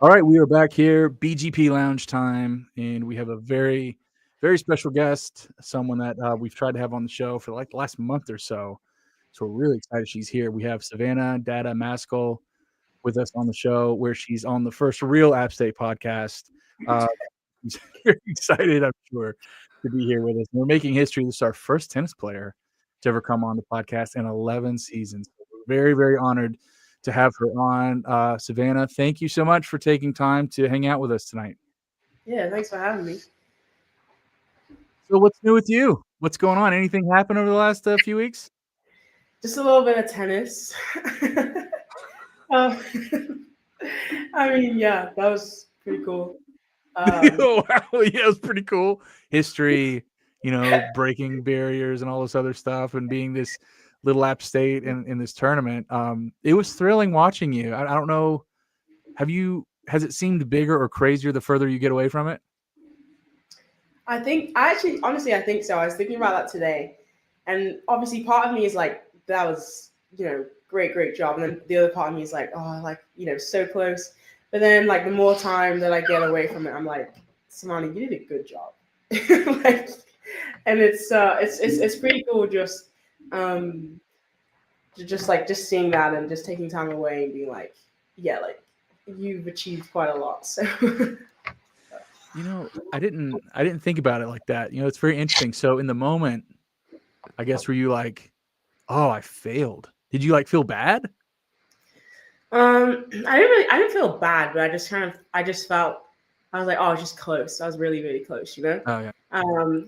All right, we are back here, BGP Lounge time, and we have a very, very special guest, someone that we've tried to have on the show for like the last month or so. So we're really excited she's here. We have Savannah Dada-Mascoll with us on the show, where she's on the first real App State podcast. Uh, she's very excited, I'm sure, to be here with us. We're making history. This is our first tennis player to ever come on the podcast in 11 seasons. So we're very, very honored to have her on. Savannah, thank you so much for taking time to hang out with us tonight. Yeah, thanks for having me. So what's new with you? What's going on? Anything happen over the last few weeks? Just a little bit of tennis. um, I mean, yeah, that was pretty cool. Um, Oh, wow. Yeah, it was pretty cool. History, breaking barriers and all this other stuff, and being this little App State in this tournament. It was thrilling watching you. I don't know. Has it seemed bigger or crazier the further you get away from it? honestly, I think so. I was thinking about that today, and obviously, part of me is like, that was, great, great job, and then the other part of me is like, oh, like, so close. But then, like, the more time that I get away from it, I'm like, Samani, you did a good job. Like, and it's pretty cool um just seeing that and just taking time away and being like, yeah, like you've achieved quite a lot. So I didn't think about it like that. It's very interesting. So in the moment, I guess, were you like, oh, I failed? Did you like feel bad? I didn't feel bad, but I just felt, I was like, oh, I was just close. I was really, really close, you know? Oh yeah.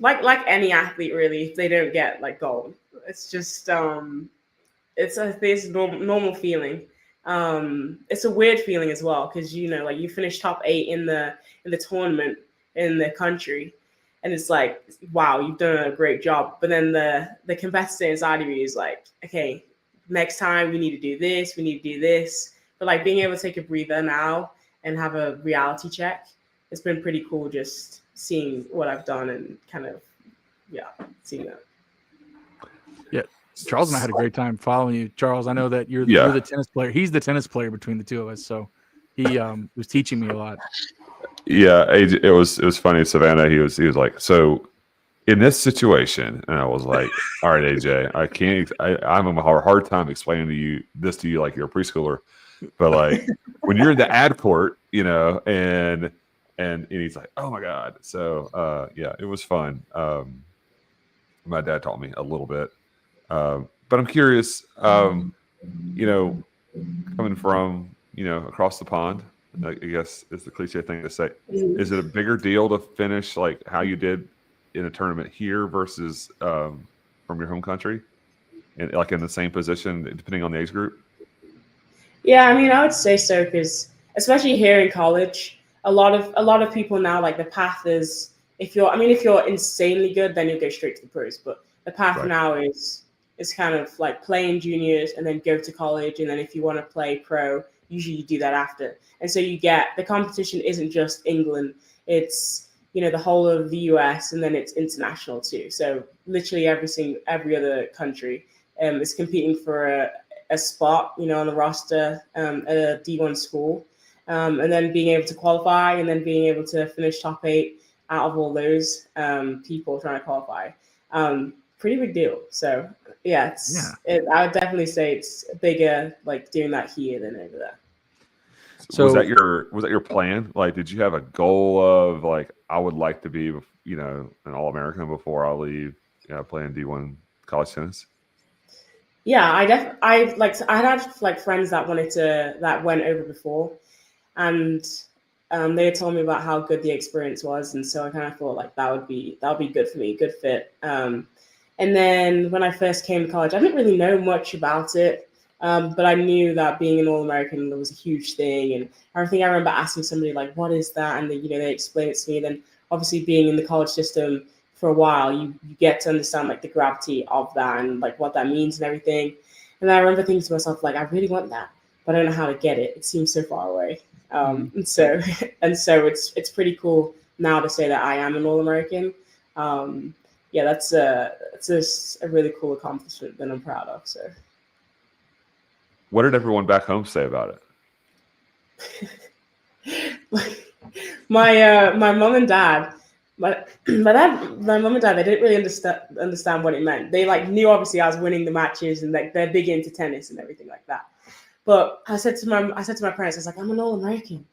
Like any athlete really, if they don't get like gold, it's just it's a this normal feeling. It's a weird feeling as well because like you finish top 8 in the tournament in the country, and it's like, wow, you've done a great job. But then the competitor inside of you is like, okay, next time we need to do this, we need to do this. But like being able to take a breather now and have a reality check, it's been pretty cool just seeing what I've done and kind of, yeah, seeing that. Yeah. Charles and I had a great time following you. Charles, I know that you're Yeah, the tennis player. He's the tennis player between the two of us. So he was teaching me a lot. yeah. It was funny. Savannah. He was like, so in this situation, and I was like, all right, AJ, I can't. I'm having a hard time explaining to you like you're a preschooler, but like when you're in the ad court, and he's like, oh my god. So yeah, it was fun. My dad taught me a little bit, but I'm curious. You know, coming from across the pond, I guess is the cliche thing to say. Is it a bigger deal to finish like how you did in a tournament here versus from your home country, and like in the same position, depending on the age group? Yeah, I mean, I would say so because especially here in college, a lot of people now, like the path is, if you're insanely good, then you'll go straight to the pros. But the path Right. now is kind of like play in juniors and then go to college, and then if you want to play pro, usually you do that after. And so you get, the competition isn't just England; it's the whole of the US, and then it's international too. So literally every other country is competing for a spot, on the roster at a D1 school, and then being able to qualify, and then being able to finish top 8 out of all those people trying to qualify. Pretty big deal. So yeah, I would definitely say it's bigger like doing that here than over there. Was So that your plan? Like, did you have a goal of like I would like to be an All American before I leave playing D1 college tennis? Yeah, I had like friends that went over before, and they had told me about how good the experience was, and so I kind of thought like that would be good for me, good fit. And then when I first came to college, I didn't really know much about it, but I knew that being an All American was a huge thing, and I think I remember asking somebody like, "What is that?" And they explained it to me. And then obviously being in the college system for a while, you get to understand like the gravity of that and like what that means and everything. And I remember thinking to myself like, I really want that, but I don't know how to get it. It seems so far away. And so it's pretty cool now to say that I am an All American. Yeah, that's a really cool accomplishment that I'm proud of. So What did everyone back home say about it? My mom and dad, my mom and dad, they didn't really understand what it meant. They like knew obviously I was winning the matches and like they're big into tennis and everything like that. But I said to my parents, I was like, I'm an All American.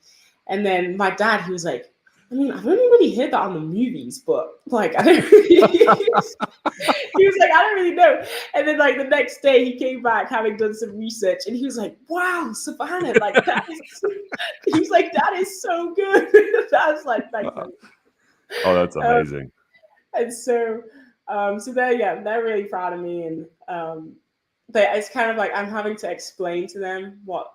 And then my dad, he was like, I mean, I've only really heard that on the movies, but like I don't really he was like, I don't really know. And then like the next day he came back having done some research and he was like, wow, Savannah, like that is he was like, that is so good. That was like thanks. Oh, that's amazing. And so so they're really proud of me and it's kind of like I'm having to explain to them what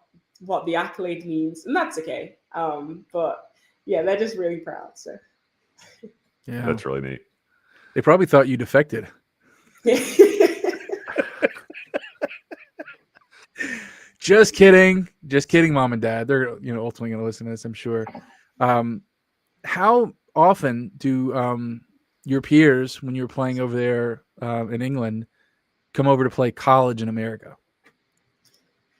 the accolade means, and that's okay. But yeah, they're just really proud. So Yeah, that's really neat. They probably thought you defected. Just kidding, mom and dad. They're ultimately going to listen to this, I'm sure. How often do your peers, when you're playing over there in England, come over to play college in America?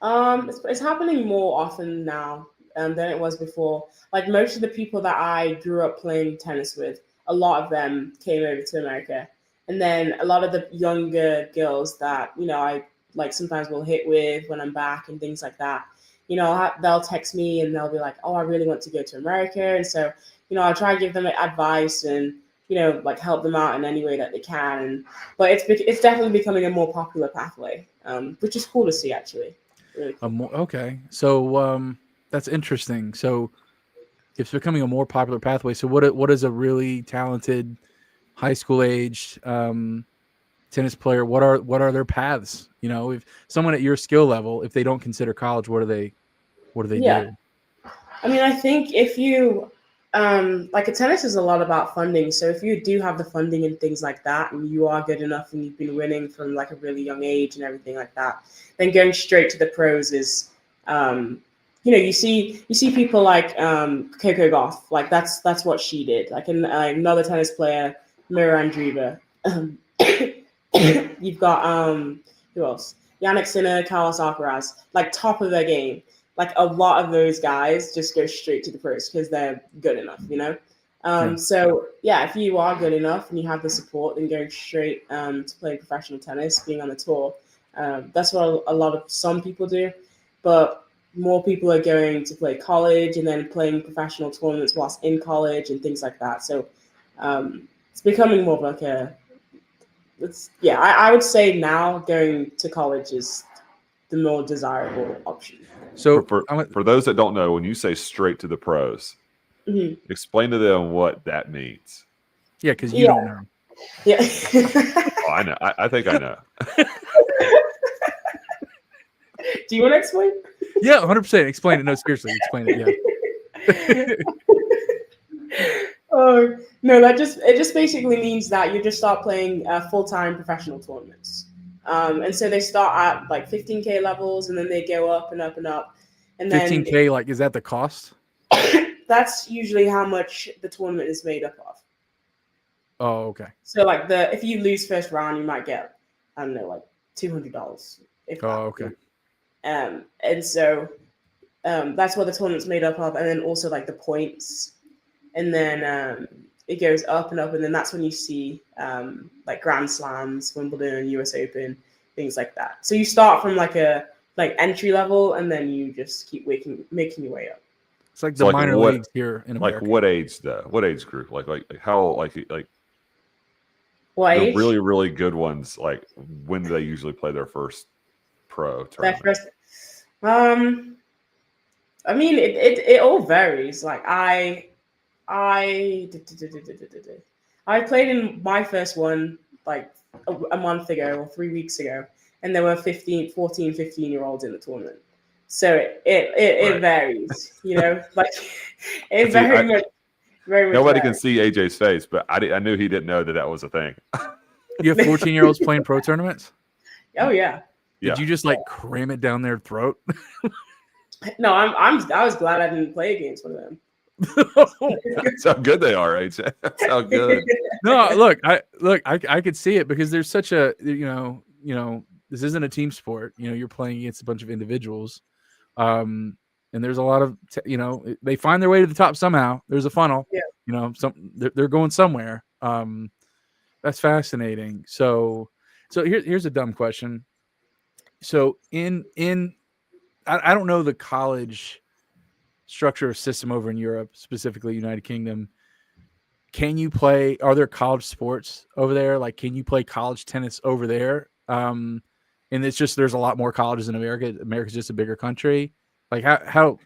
It's happening more often now than it was before. Like most of the people that I grew up playing tennis with, a lot of them came over to America. And then a lot of the younger girls that, I like sometimes will hit with when I'm back and things like that, they'll text me and they'll be like, oh, I really want to go to America. And so, I try to give them advice and, like help them out in any way that they can. But it's definitely becoming a more popular pathway, which is cool to see actually. Really cool. Okay. So that's interesting. So it's becoming a more popular pathway. So what is a really talented high school aged tennis player? What are their paths? If someone at your skill level, if they don't consider college, what do they do? I mean, I think if you like a tennis is a lot about funding. So if you do have the funding and things like that, and you are good enough and you've been winning from like a really young age and everything like that, then going straight to the pros is you see people like Coco Gauff, like that's what she did. Like another tennis player, Mira Andreeva. You've got who else? Yannick Sinner, Carlos Alcaraz, like top of their game. Like a lot of those guys just go straight to the pros because they're good enough, So yeah, if you are good enough and you have the support, then going straight to play professional tennis, being on the tour, that's what some people do. But more people are going to play college and then playing professional tournaments whilst in college and things like that. So it's becoming more of like I would say now going to college is the more desirable option. So for those that don't know, when you say straight to the pros, explain to them what that means. Yeah, because you don't know. Yeah. Oh, I know. I think I know. Do you want to explain? Yeah, 100%. Explain it. No, seriously, explain it. Yeah. Oh no, it just basically means that you just start playing full-time professional tournaments. And so they start at like 15K levels and then they go up and up and up. And 15K, like, is that the cost? That's usually how much the tournament is made up of. Oh, okay. So like if you lose first round, you might get, I don't know, like $200. Okay. And so that's what the tournament's made up of. And then also like the points. And then it goes up and up, and then that's when you see like Grand Slams, Wimbledon, US Open, things like that. So you start from like entry level, and then you just keep making your way up. It's like the minor leagues here in America. Like what age though? What age group? Like how like what the age? really really good ones? Like when do they usually play their first pro tournament? I mean it all varies. Like I played in my first one like a month ago or 3 weeks ago, and there were 15-year-olds in the tournament. So it varies, like it very much. Nobody can see AJ's face, but I knew he didn't know that was a thing. You have 14-year-olds playing pro tournaments? Oh yeah. Did you just like cram it down their throat? No, I was glad I didn't play against one of them. That's how good they are, AJ. That's how good. No, I could see it because there's such a this isn't a team sport. You're playing against a bunch of individuals, and and there's a lot of they find their way to the top somehow. There's a funnel. Yeah. They're going somewhere. That's fascinating. So here's a dumb question. So I don't know the college structure or system over in Europe, specifically United Kingdom. Can you play? Are there college sports over there? Like, can you play college tennis over there? And it's just there's a lot more colleges in America. America's just a bigger country. Like how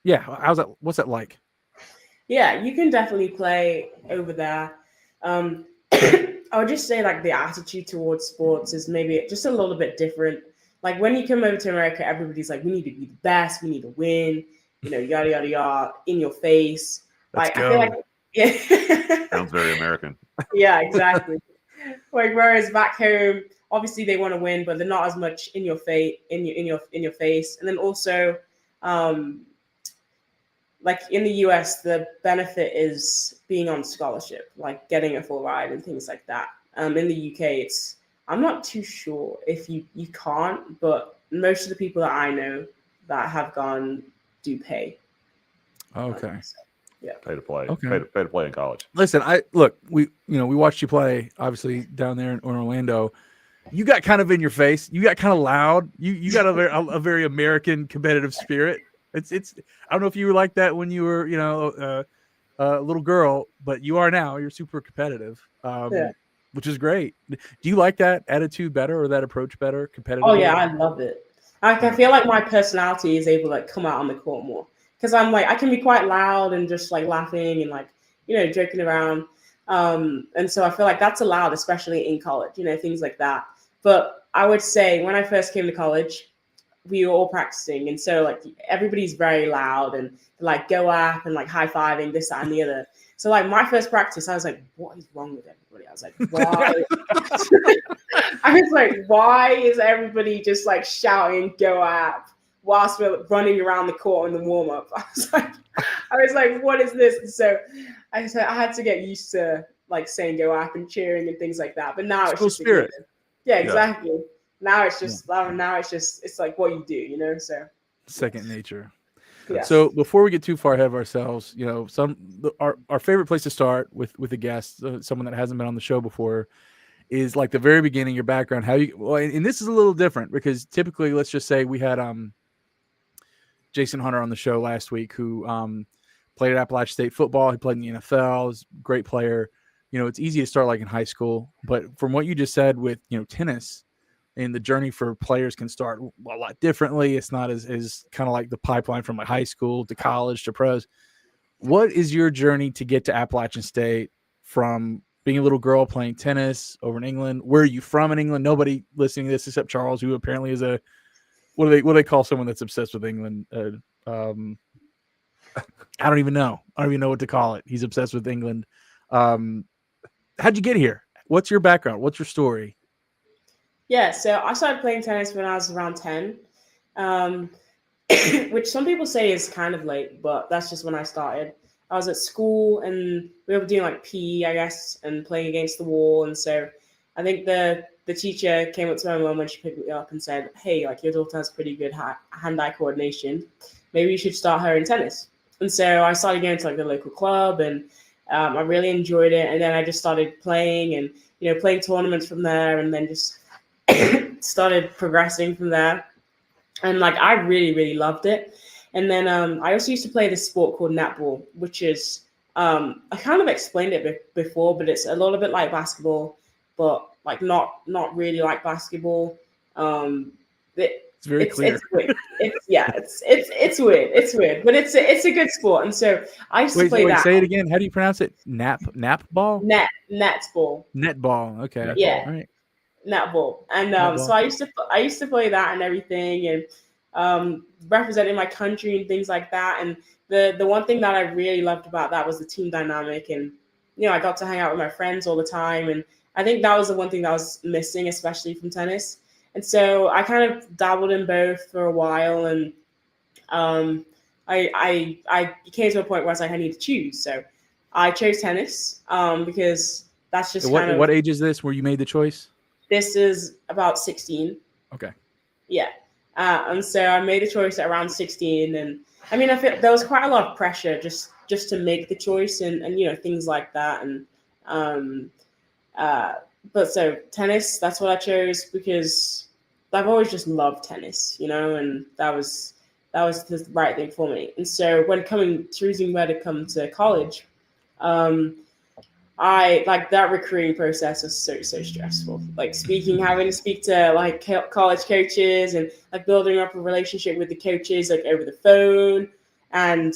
yeah, how's that? What's that like? Yeah, you can definitely play over there. I would just say like the attitude towards sports is maybe just a little bit different. Like when you come over to America, everybody's like, we need to be the best, we need to win, yada yada yada, in your face. Let's like go. I feel like yeah. Sounds very American. Yeah, exactly. Like whereas back home, obviously they want to win, but they're not as much in your face, in your face. And then also, like in the US, the benefit is being on scholarship, like getting a full ride and things like that. In the UK, I'm not too sure if you can't, but most of the people that I know that have gone do pay. Okay. Yeah. Pay to play. Okay. Pay to play in college. Listen, we watched you play obviously down there in Orlando. You got kind of in your face. You got kind of loud. You got a very American competitive spirit. It's I don't know if you were like that when you were a little girl, but you are now. You're super competitive, which is great. Do you like that attitude better or that approach better? Competitive? Oh yeah, I love it. I feel like my personality is able to like come out on the court more because I'm like I can be quite loud and just like laughing and like joking around, and so I feel like that's allowed, especially in college, things like that. But I would say when I first came to college, we were all practicing, and so like everybody's very loud and like go up and like high-fiving this, that, and the other. So like my first practice, I was like, what is wrong with everybody? I was like, why? I was like, why is everybody just like shouting go up whilst we're running around the court in the warm-up? I was like, what is this? And so I had to get used to like saying go up and cheering and things like that. But now it's just spirit. Yeah, exactly. Yeah. Now it's just it's like what you do, so second nature. Yeah. So before we get too far ahead of ourselves, our favorite place to start with a guest, someone that hasn't been on the show before, is like the very beginning, your background, and this is a little different because typically, let's just say we had Jason Hunter on the show last week who played at Appalachian State football. He played in the NFL. He's a great player. It's easy to start like in high school, but from what you just said with tennis. And the journey for players can start a lot differently. It's not as kind of like the pipeline from like high school to college to pros. What is your journey to get to Appalachian State from being a little girl playing tennis over in England? Where are you from in England? Nobody listening to this except Charles, who apparently is what do they call someone that's obsessed with England? I don't even know. I don't even know what to call it. He's obsessed with England. How'd you get here? What's your background? What's your story? Yeah, so I started playing tennis when I was around 10, which some people say is kind of late, but that's just when I started. I was at school and we were doing like PE, I guess, and playing against the wall. And so I think the teacher came up to my mom when she picked me up and said, hey, like your daughter has pretty good hand-eye coordination. Maybe you should start her in tennis. And so I started going to like the local club and I really enjoyed it. And then I just started playing and, playing tournaments from there and then just started progressing from there, and like I really, really loved it. And then I also used to play this sport called netball, which is I kind of explained it before, but it's a little bit like basketball, but like not really like basketball. It's very clear. It's weird. It's weird. It's weird, but it's a good sport. And so I used to play that. Say it again. How do you pronounce it? Netball. Netball. Netball. Okay. Yeah. All right. Netball. And so I used to play that and everything, and representing my country and things like that. And the one thing that I really loved about that was the team dynamic, and I got to hang out with my friends all the time, and I think that was the one thing that was missing, especially from tennis. And so I kind of dabbled in both for a while, and I came to a point where I was like, I need to choose. So I chose tennis because that's just what age is this where you made the choice? This is about 16. Okay. Yeah. And so I made the choice at around 16. And I mean, I feel there was quite a lot of pressure just to make the choice and things like that. And um, but so tennis, that's what I chose because I've always just loved tennis, and that was the right thing for me. And so when choosing where to come to college, um, I like that recruiting process was so stressful. Like having to speak to like college coaches and like building up a relationship with the coaches like over the phone. And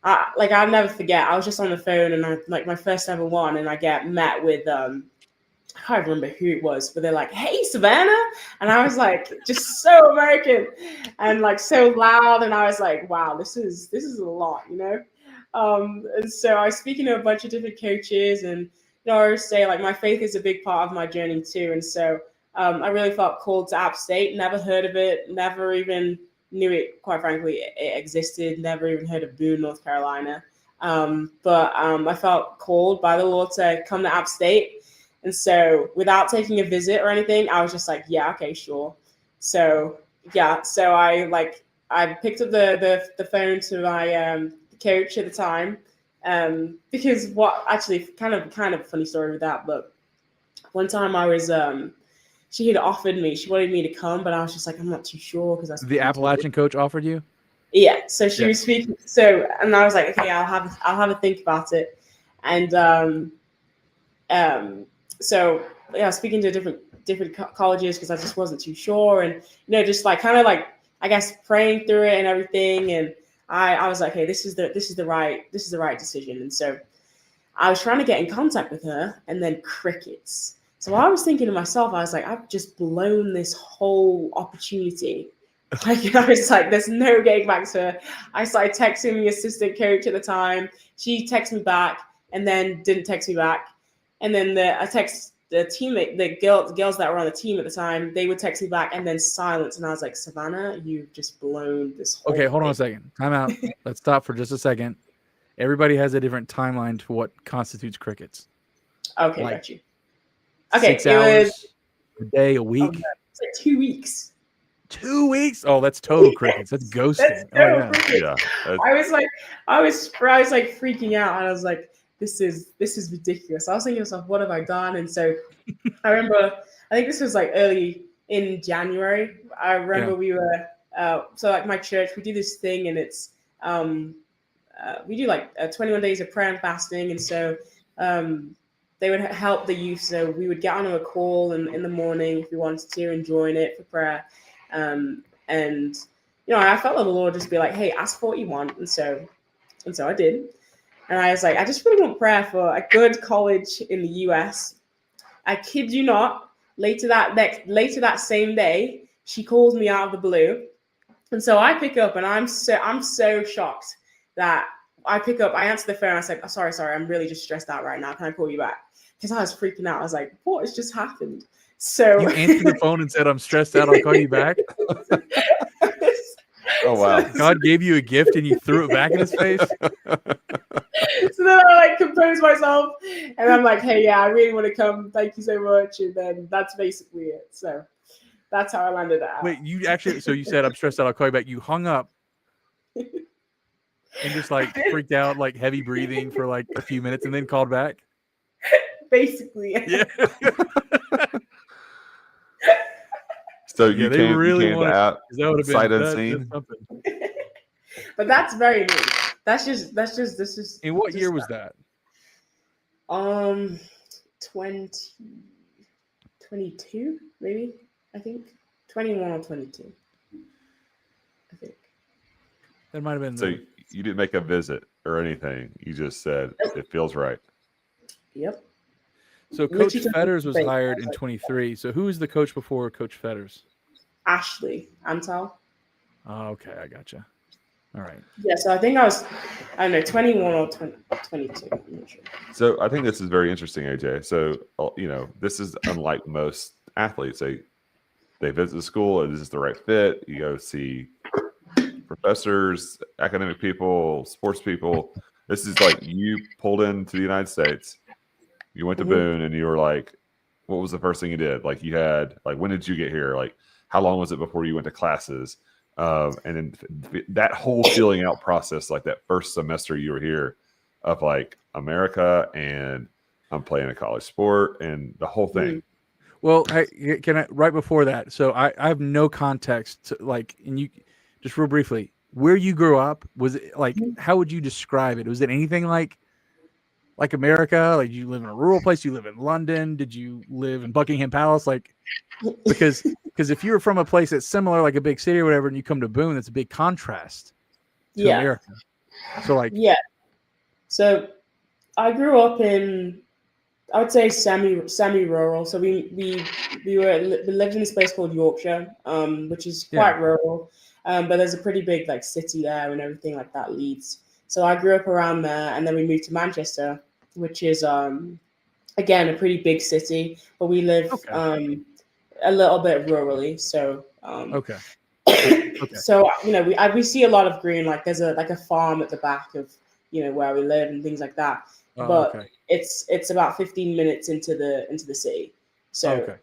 I'll never forget. I was just on the phone and I like my first ever one, and I get met with I can't remember who it was, but they're like, "Hey, Savannah," and I was like, just so American and like so loud, and I was like, "Wow, this is a lot." And so I was speaking to a bunch of different coaches, and I always say like my faith is a big part of my journey too, and so I really felt called to App State. Never heard of it, never even knew it. Quite frankly, it existed. Never even heard of Boone, North Carolina. But I felt called by the Lord to come to App State. And so without taking a visit or anything, I was just like, yeah, okay, sure. So yeah, so I picked up the phone to my coach at the time, because what actually kind of funny story with that, but one time I was she had offered me, she wanted me to come, but I was just like, I'm not too sure because The Appalachian coach offered you? Yeah, so she was speaking. So and I was like, okay, I'll have a think about it, and so yeah, speaking to different colleges because I just wasn't too sure, and just like kind of like I guess praying through it and everything, and I was like, hey, this is the right decision, and so I was trying to get in contact with her, and then crickets. So I was thinking to myself, I was like, I've just blown this whole opportunity. Like I was like, there's no getting back to her. I started texting the assistant coach at the time. She texted me back, and then didn't text me back. And then I text the teammate, the girls that were on the team at the time, they would text me back, and then silence. And I was like, Savannah, you've just blown this whole Okay, hold on a thing. second. Time out. Let's stop for just a second. Everybody has a different timeline to what constitutes crickets. Okay, Like, got you. Okay, 6 it hours, was a day, a week. it's like 2 weeks. 2 weeks? Oh, that's total crickets. That's ghosting. That's Oh, so yeah. crickets. Yeah. I was like freaking out, and I was like, this is ridiculous. I was thinking to myself, what have I done? And so I remember, I think this was like early in January. I remember we were so like my church, we do this thing, and it's we do like 21 days of prayer and fasting, and so they would help the youth. So we would get on a call in the morning if we wanted to and join it for prayer. And I felt like the Lord just be like, hey, ask for what you want. And so I did. And I was like, I just really want prayer for a good college in the US. I kid you not, later that same day, she calls me out of the blue. And so I pick up, and I'm so shocked that I pick up, I answer the phone, I was like, oh, sorry, I'm really just stressed out right now. Can I call you back? Because I was freaking out. I was like, what has just happened? So You answered the phone and said, I'm stressed out. I'll call you back. Oh, wow. God gave you a gift and you threw it back in his face. So then I like compose myself, and I'm like, hey, yeah, I really want to come. Thank you so much. And then that's basically it. So that's how I landed it out. Wait, so you said, I'm stressed out. I'll call you back. You hung up and just like freaked out, like heavy breathing for like a few minutes and then called back. Basically. Yeah. So you they came really to app sight unseen. But that's very new. This is. In what year was that? 2022, maybe. I think 21 or 22. I think That might have been. So you didn't make a visit or anything. You just said it feels right. Yep. So Coach Fetters was hired in 23. So who was the coach before Coach Fetters? Ashley Antal. Oh, okay, I gotcha. All right. Yeah, so I think I don't know, 21 or 22. I'm not sure. So I think this is very interesting, AJ. So, this is unlike most athletes. They visit the school, and this is the right fit. You go see professors, academic people, sports people. This is like you pulled into the United States. You went to Boone, and you were like, what was the first thing you did? Like you had, like, when did you get here? Like, how long was it before you went to classes? And then that whole filling out process, like that first semester you were here, of like America and I'm playing a college sport and the whole thing. Well, hey, can I right before that? So I have no context to, like, and you just real briefly, where you grew up, was it like, how would you describe it? Was it anything like America? Like, did you live in a rural place? You live in London? Did you live in Buckingham Palace? Like, because if you were from a place that's similar, like a big city or whatever, and you come to Boone, that's a big contrast to America. So like, so I grew up in, I would say semi-rural. So we lived in this place called Yorkshire, which is quite rural, but there's a pretty big like city there and everything like that, Leeds. So I grew up around there, and then we moved to Manchester, which is again a pretty big city, but we live a little bit rurally. So so we see a lot of green. Like there's a farm at the back of where we live and things like that. But it's about 15 minutes into the city. So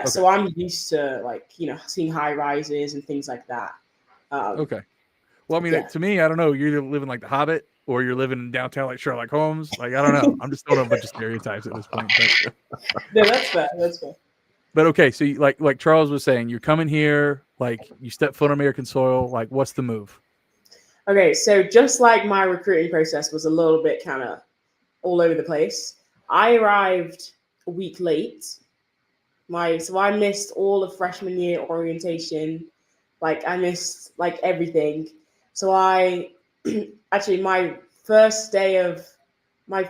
so I'm used to like seeing high rises and things like that. Well, I mean, to me, I don't know. You're either living like the Hobbit or you're living in downtown like Sherlock Holmes. Like, I don't know. I'm just throwing out a bunch of stereotypes at this point. But... No, that's fair. That's fair. But okay, so you, like Charles was saying, you're coming here, like you step foot on American soil. Like, what's the move? Okay, so just like my recruiting process was a little bit kind of all over the place, I arrived a week late. So I missed all of freshman year orientation. Like I missed like everything. So I actually my first day of I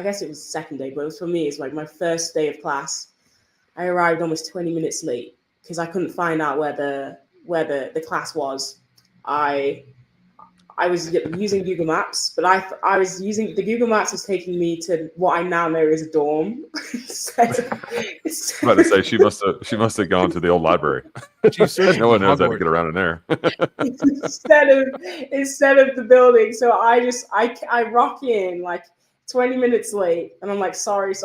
guess it was the second day, but it was for me, it's like my first day of class. I arrived almost 20 minutes late because I couldn't find out where the class was. I was using Google Maps, but I was using the Google Maps was taking me to what I now know is a dorm. I was about to say she must have gone to the old library. No one knows how to get around in there. instead of the building, so I rock in like 20 minutes late, and I'm like sorry,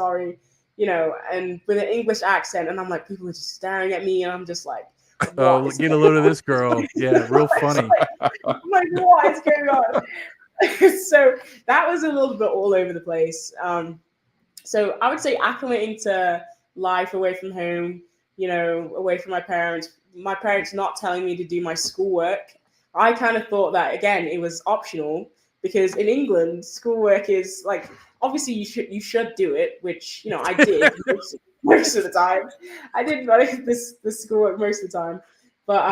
and with an English accent, and I'm like people are just staring at me, and I'm just like. Oh, get a load of this girl. Yeah, real funny. I'm like, what is going on? So that was a little bit all over the place. So I would say acclimating to life away from home, away from my parents not telling me to do my schoolwork. I kind of thought that, again, it was optional because in England, schoolwork is like, obviously you should do it, which, I did. Most of the time, I did the schoolwork most of the time, but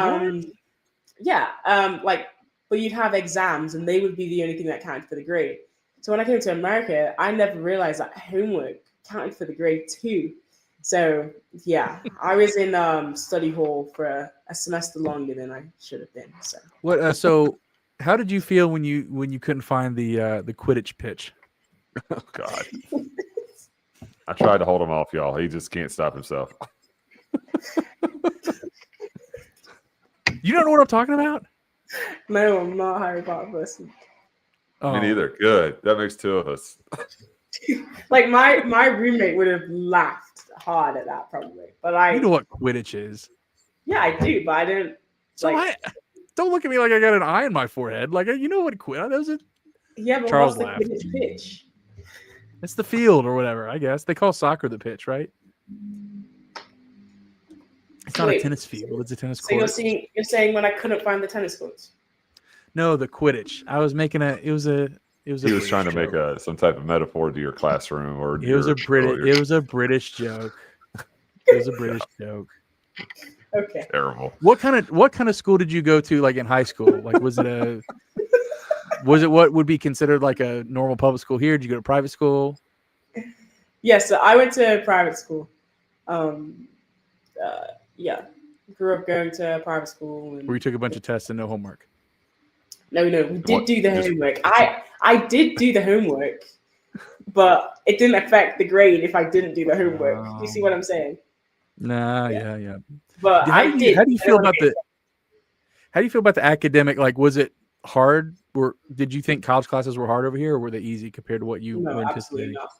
but you'd have exams and they would be the only thing that counted for the grade. So when I came to America, I never realized that homework counted for the grade too. So yeah, I was in study hall for a semester longer than I should have been. So what? So how did you feel when you couldn't find the Quidditch pitch? Oh God. I tried to hold him off, y'all. He just can't stop himself. You don't know what I'm talking about? No, I'm not a Harry Potter person. Oh. Me neither. Good. That makes two of us. Like my roommate would have laughed hard at that probably, but you know what Quidditch is? Yeah, I do, but I don't. So don't look at me like I got an eye in my forehead. Like you know what Quidditch is? Yeah, but Charles what's the Quidditch pitch? It's the field or whatever, I guess. They call soccer the pitch, right? It's not a tennis field. It's a tennis court. So you're saying when I couldn't find the tennis courts? No, the Quidditch. I was making he was trying to make some type of metaphor to your classroom or it was a British joke. It was a British joke. Okay. Terrible. What kind of school did you go to like in high school? Like was it what would be considered like a normal public school here? Did you go to private school? Yes, so I went to private school. Grew up going to private school. Where you took a bunch of tests and no homework? No, we did do the homework. I did do the homework, but it didn't affect the grade if I didn't do the homework. Do you see what I'm saying? Nah, yeah. But how do you feel about the academic? Like, was it hard? Or did you think college classes were hard over here, or were they easy compared to what you were anticipating? Not.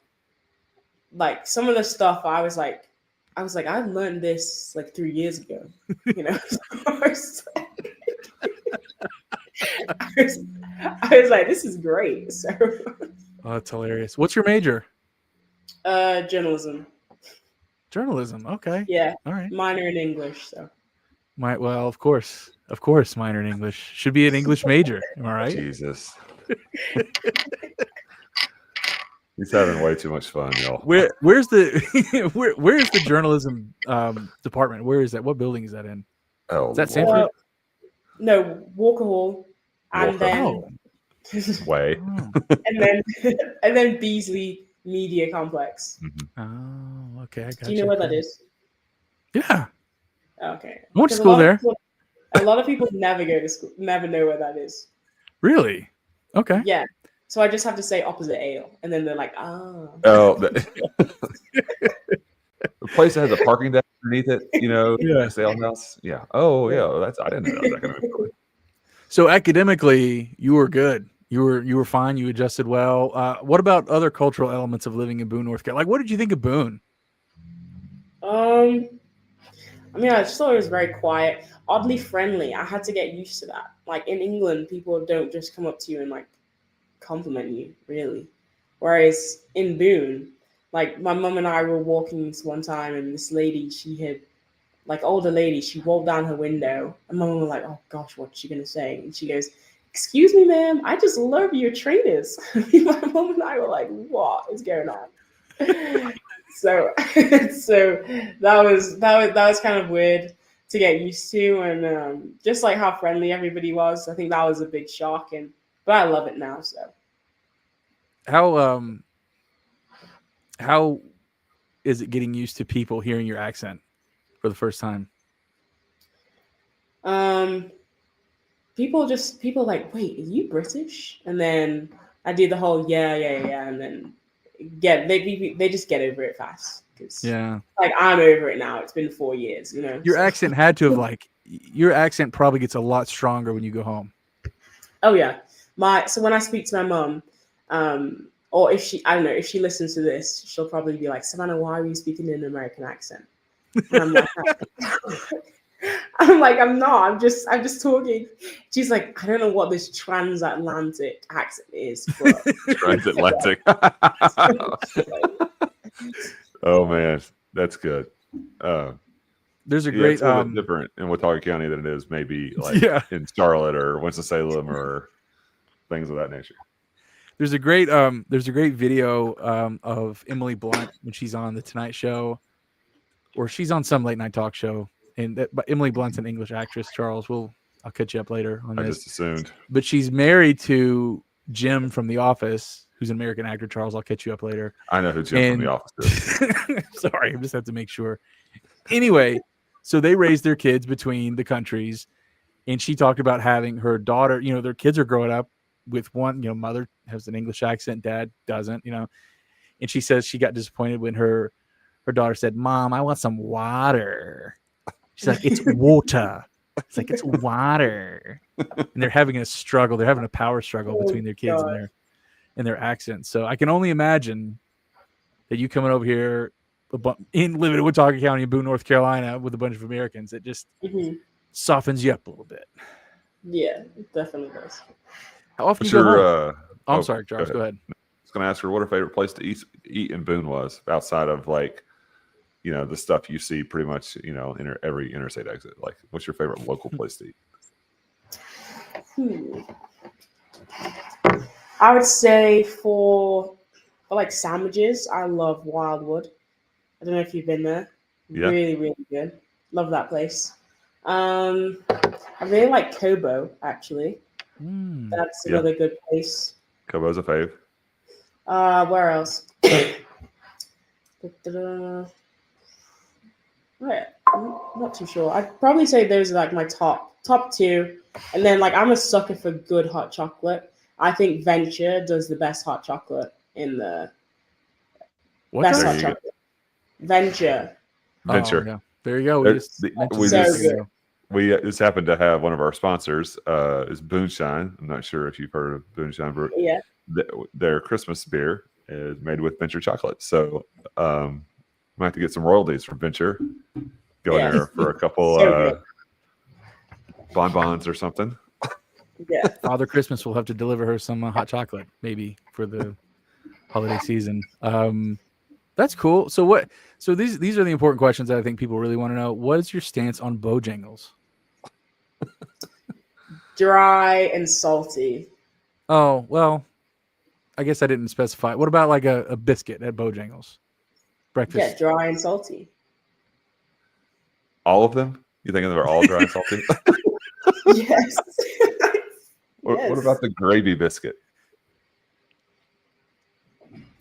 Like some of the stuff, I was like, I was like, I learned this like 3 years ago, you know. So I was, I was like, this is great. So, Oh, that's hilarious. What's your major? journalism. Journalism. Okay. Yeah, All right. minor in English. So, Well, of course, minor in English. Should be an English major. Am I right? Jesus. He's having way too much fun, y'all. Where's the where's the journalism department? Where is that? What building is that in? Oh, Is that Lord. Sanford? no, Walker Hall, and Walker. then Oh. Way. Oh. and then Beasley Media Complex. Oh, okay. I got Do you know where that is? Yeah. Okay. I went to 'Cause school there. A lot of people never go to school, never know where that is. Really? Okay. Yeah. So I just have to say opposite ale, and then they're like, oh. Oh, the place that has a parking deck underneath it, you know, Yeah. sale house. Yeah. Oh, yeah. I didn't know that. So academically, you were good. You were fine. You adjusted well. What about other cultural elements of living in Boone, North Carolina? Like, what did you think of Boone? I mean, I just thought it was very quiet, oddly friendly. I had to get used to that. Like in England, people don't just come up to you and like compliment you, really. Whereas in Boone, like my mum and I were walking this one time, and this lady, she had like older lady, she rolled down her window, and my mum was like, "Oh gosh, what's she gonna say?" And she goes, "Excuse me, ma'am, I just love your trainers." My mum and I were like, "What is going on?" So, so that was kind of weird to get used to, and just like how friendly everybody was. I think that was a big shock, but I love it now. So, how is it getting used to people hearing your accent for the first time? people like, wait, are you British? And then I do the whole yeah, and then they just get over it fast. Yeah. Like I'm over it now. It's been 4 years, you know. Your accent had to have your accent probably gets a lot stronger when you go home. Oh yeah. So when I speak to my mum, or if she, I don't know, if she listens to this, she'll probably be like, Savannah, why are you speaking in an American accent? And I'm like, I'm not. I'm just talking. She's like, I don't know what this transatlantic accent is. But Transatlantic. Oh man, that's good. There's a great it's a little bit different in Watauga County than it is maybe like in Charlotte or Winston-Salem or things of that nature. There's a great video of Emily Blunt when she's on the Tonight Show, or she's on some late night talk show. But Emily Blunt's an English actress. Charles, I'll catch you up later on this. I just assumed. But she's married to Jim from The Office, who's an American actor. Charles, I'll catch you up later. I know who Jim from The Office is. Sorry, I just have to make sure. Anyway, so they raised their kids between the countries, and she talked about having her daughter, you know, their kids are growing up with one, you know, mother has an English accent, dad doesn't, you know. And she says she got disappointed when her daughter said, "Mom, I want some water." She's like, "It's water." It's like, "It's water." And they're having a struggle. They're having a power struggle between their kids and their accents. So I can only imagine that you coming over here living in Watauga County in Boone, North Carolina with a bunch of Americans, it just softens you up a little bit. Yeah, it definitely does. How often do you go home? I'm sorry, Charles, go ahead. I was going to ask her what her favorite place to eat in Boone was, outside of like, you know, the stuff you see pretty much, you know, in every interstate exit. Like, what's your favorite local place to eat? I would say for like sandwiches, I love Wildwood. I don't know if you've been there. Yeah. Really, really good. Love that place. I really like Kobo, actually. That's another good place. Kobo's a fave. Where else? I'm not too sure. I'd probably say those are like my top two. And then like I'm a sucker for good hot chocolate. I think Venture does the best hot chocolate in the best hot chocolate. Venture. Oh, yeah. There you go. We just happened to have one of our sponsors is Boonshine. I'm not sure if you've heard of Boonshine, but their Christmas beer is made with Venture chocolate. So Might have to get some royalties from Venture. Go in there for a couple So bonbons or something. yeah. Father Christmas will have to deliver her some hot chocolate, maybe for the holiday season. That's cool. So what? So these are the important questions that I think people really want to know. What is your stance on Bojangles? Dry and salty. Oh well, I guess I didn't specify. What about like a biscuit at Bojangles? Breakfast. Yeah, dry and salty. All of them? You think they're all dry and salty? Yes. What about the gravy biscuit?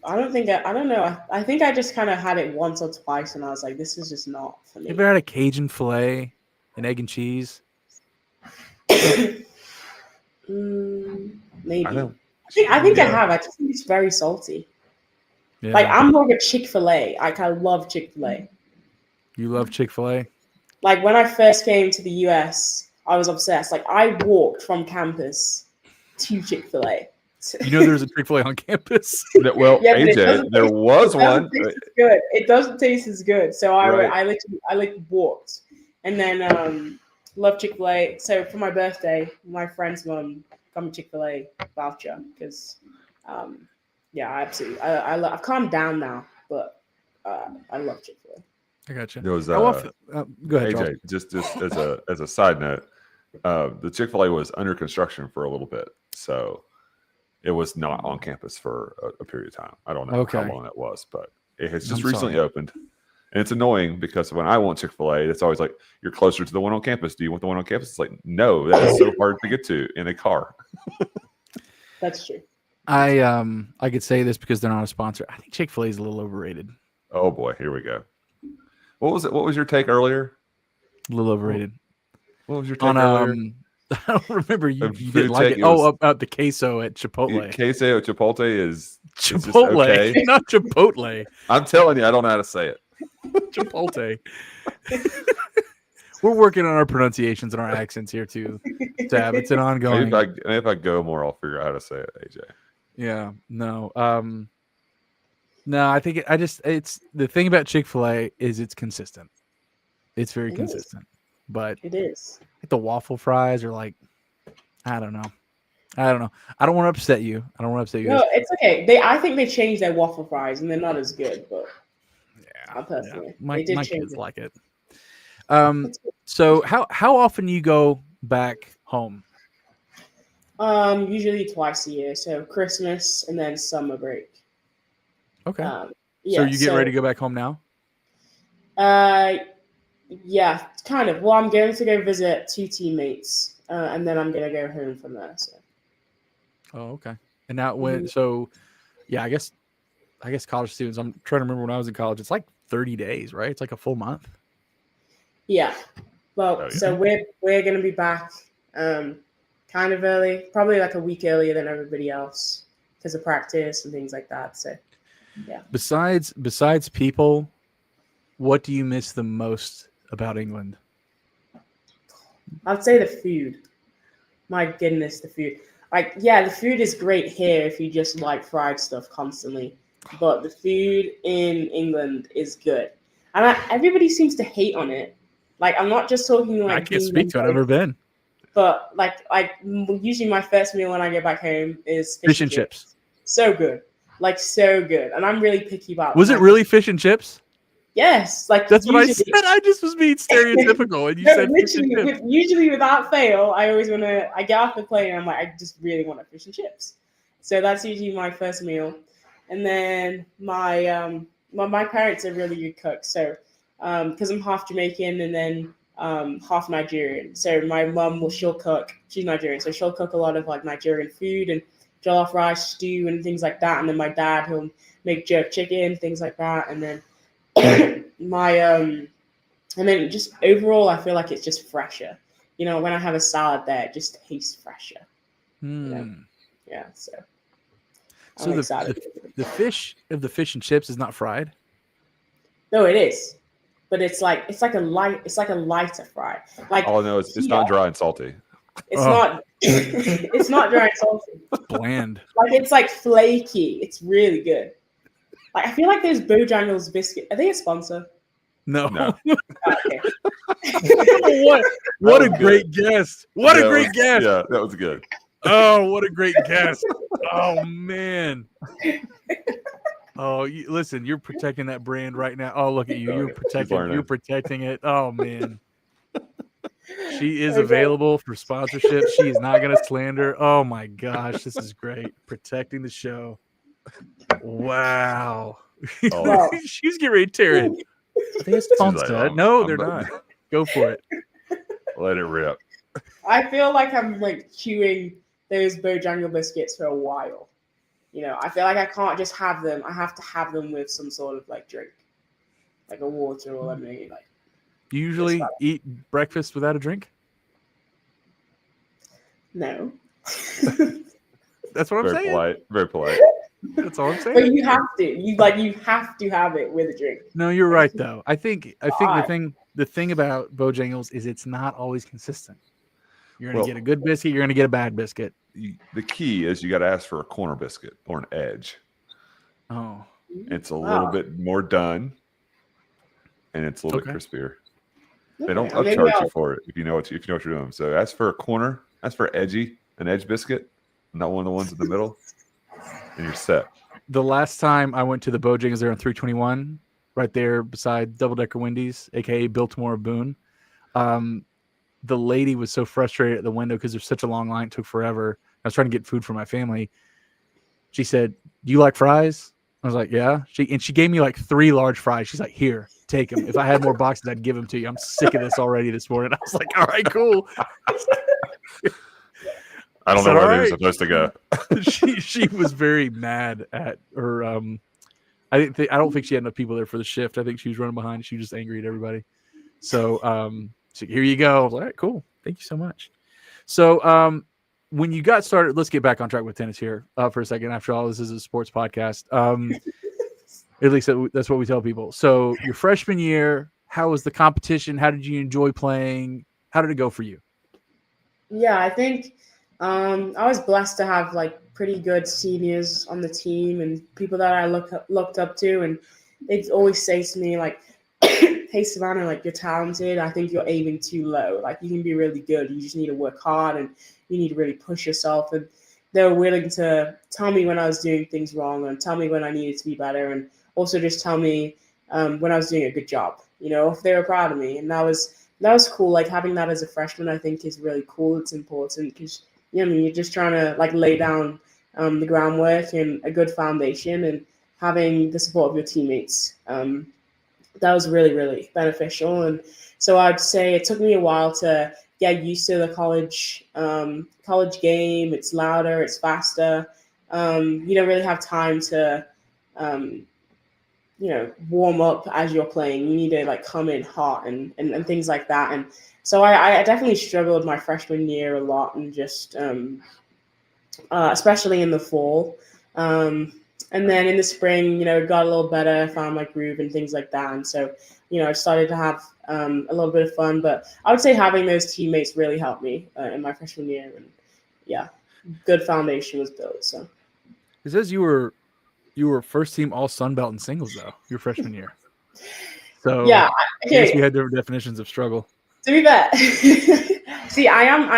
I don't know. I think I just kind of had it once or twice, and I was like, this is just not for me. You ever had a Cajun filet, an egg and cheese? Maybe. I I think I have. I just think it's very salty. Yeah. Like I'm more of a Chick-fil-A. Like I love Chick-fil-A. You love Chick-fil-A? Like when I first came to the US, I was obsessed. Like I walked from campus to Chick-fil-A. You know there's a Chick-fil-A on campus? Well, Yeah, but it AJ, doesn't there taste- was It one. doesn't taste as good. It doesn't taste as good. So Right. I literally walked, and then love Chick-fil-A. So for my birthday, my friend's mum got me Chick-fil-A voucher because, yeah, I've calmed down now, but I love Chick-fil-A. I got you. There was How often, go ahead, Charles. AJ, just as a side note, the Chick-fil-A was under construction for a little bit, so it was not on campus for a period of time. I don't know how long that was, but it has just recently opened. And it's annoying because when I want Chick-fil-A, it's always like, you're closer to the one on campus. Do you want the one on campus? It's like, no, that is so hard to get to in a car. That's true. I could say this because they're not a sponsor. I think Chick-fil-A is a little overrated. Oh boy, here we go. What was it? What was your take earlier? A little overrated. What was your take On earlier? I don't remember. You food didn't like take, it. it was- About the queso at Chipotle. Queso at Chipotle is just Chipotle, okay. not Chipotle. I'm telling you, I don't know how to say it. Chipotle. We're working on our pronunciations and our accents here too, Tab. It's an ongoing. Maybe if I go more, I'll figure out how to say it, AJ. Yeah. No. No. I think it's the thing about Chick-fil-A is it's consistent. It's very consistent, but It is. the waffle fries are like, I don't know. I don't want to upset you. No, it's okay. I think they changed their waffle fries, and they're not as good, but Yeah, personally, my they did my change kids it. like it. So how often you go back home? Usually twice a year. So Christmas and then summer break. Okay. Yeah, so you get ready to go back home now? Yeah, kind of. Well, I'm going to go visit 2 teammates, and then I'm gonna go home from there. So. Oh, okay. And now so yeah, I guess college students, I'm trying to remember when I was in college, it's like 30 days, right? It's like a full month. Yeah. Well, yeah. so we're gonna be back kind of early, probably like a week earlier than everybody else because of practice and things like that. So yeah. Besides people, what do you miss the most about England? I'd say the food. My goodness, the food. Like, yeah, the food is great here if you just like fried stuff constantly. But the food in England is good. And everybody seems to hate on it. Like, I'm not just talking like... I can't speak to it. I've never been. But, like usually my first meal when I get back home is fish and chips. So good. Like, so good. And I'm really picky about... Was it really fish and chips? Yes, like that's what I said. I just was being stereotypical, and you said fish and chips. Usually, without fail, I always want to. I get off the plane, and I'm like, I just really want a fish and chips. So that's usually my first meal, and then my parents are really good cooks. So because I'm half Jamaican and then half Nigerian, so my mum she'll cook. She's Nigerian, so she'll cook a lot of like Nigerian food and jollof rice, stew, and things like that. And then my dad he'll make jerk chicken, things like that, and then. And then just overall, I feel like it's just fresher. You know, when I have a salad there, it just tastes fresher. You know? Yeah, so. So the fish of the fish and chips is not fried? No, it is, but it's like a lighter fry. Like all I know is it's not dry and salty. It's not. It's not dry and salty. It's bland. Like it's like flaky. It's really good. Like, I feel like those Bojangles biscuit. Are they a sponsor? No. No. Oh, okay. What a was great guest. What a great guest. Yeah, that was good. Oh, what a great guest. Oh, man. Oh, listen, you're protecting that brand right now. Oh, look at you. You're protecting it. Oh, man. She is available for sponsorship. She is not going to slander. Oh, my gosh. This is great. Protecting the show. Wow. Oh, She's getting ready to tear it. Are they a sponsor? No, they're not. Go for it. Let it rip. I feel like I'm like chewing those Bojangle biscuits for a while. You know, I feel like I can't just have them. I have to have them with some sort of like drink, like a water or lemonade. Like, you usually eat breakfast without a drink? No. That's what I'm saying. Polite. Very polite. That's all I'm saying. But you have to. You have to have it with a drink. No, you're right though. I think the thing about Bojangles is it's not always consistent. You're gonna get a good biscuit. You're gonna get a bad biscuit. The key is you got to ask for a corner biscuit or an edge. Oh, it's a little bit more done, and it's a little bit crispier. They don't upcharge you for it if you know what you're doing. So ask for a corner. Ask for an edge biscuit, not one of the ones in the middle, and you're set. The last time I went to the Bojangles there on 321, right there beside Double Decker Wendy's, aka Biltmore Boone. The lady was so frustrated at the window because there's such a long line. It took forever. I was trying to get food for my family. She said, "Do you like fries?" I was like, "Yeah." She gave me like 3 large fries. She's like, "Here, take them. If I had more boxes, I'd give them to you. I'm sick of this already this morning." I was like, "All right, cool." I don't know where they were supposed to go. she was very mad at her. I don't think she had enough people there for the shift. I think she was running behind. She was just angry at everybody. So here you go. I was like, all right, cool. Thank you so much. So when you got started, let's get back on track with tennis here for a second. After all, this is a sports podcast. At least that's what we tell people. So your freshman year, how was the competition? How did you enjoy playing? How did it go for you? Yeah, I think I was blessed to have like pretty good seniors on the team and people that I looked up to, and they'd always say to me like, "Hey Savannah, like you're talented. I think you're aiming too low. Like you can be really good. You just need to work hard and you need to really push yourself." And they were willing to tell me when I was doing things wrong and tell me when I needed to be better, and also just tell me when I was doing a good job. You know, if they were proud of me, and that was cool. Like having that as a freshman, I think is really cool. It's important because you're just trying to like lay down the groundwork and a good foundation, and having the support of your teammates. That was really, really beneficial. And so I'd say it took me a while to get used to the college game. It's louder, it's faster. You don't really have time to warm up as you're playing. You need to like come in hot and things like that. And so I definitely struggled my freshman year a lot, and just especially in the fall. And then in the spring, it got a little better, found my groove and things like that. And so, I started to have a little bit of fun. But I would say having those teammates really helped me in my freshman year. And yeah, good foundation was built. So it says you were first team all Sun Belt in singles though your freshman year. So yeah, I guess we had different definitions of struggle. To be fair, see, I am.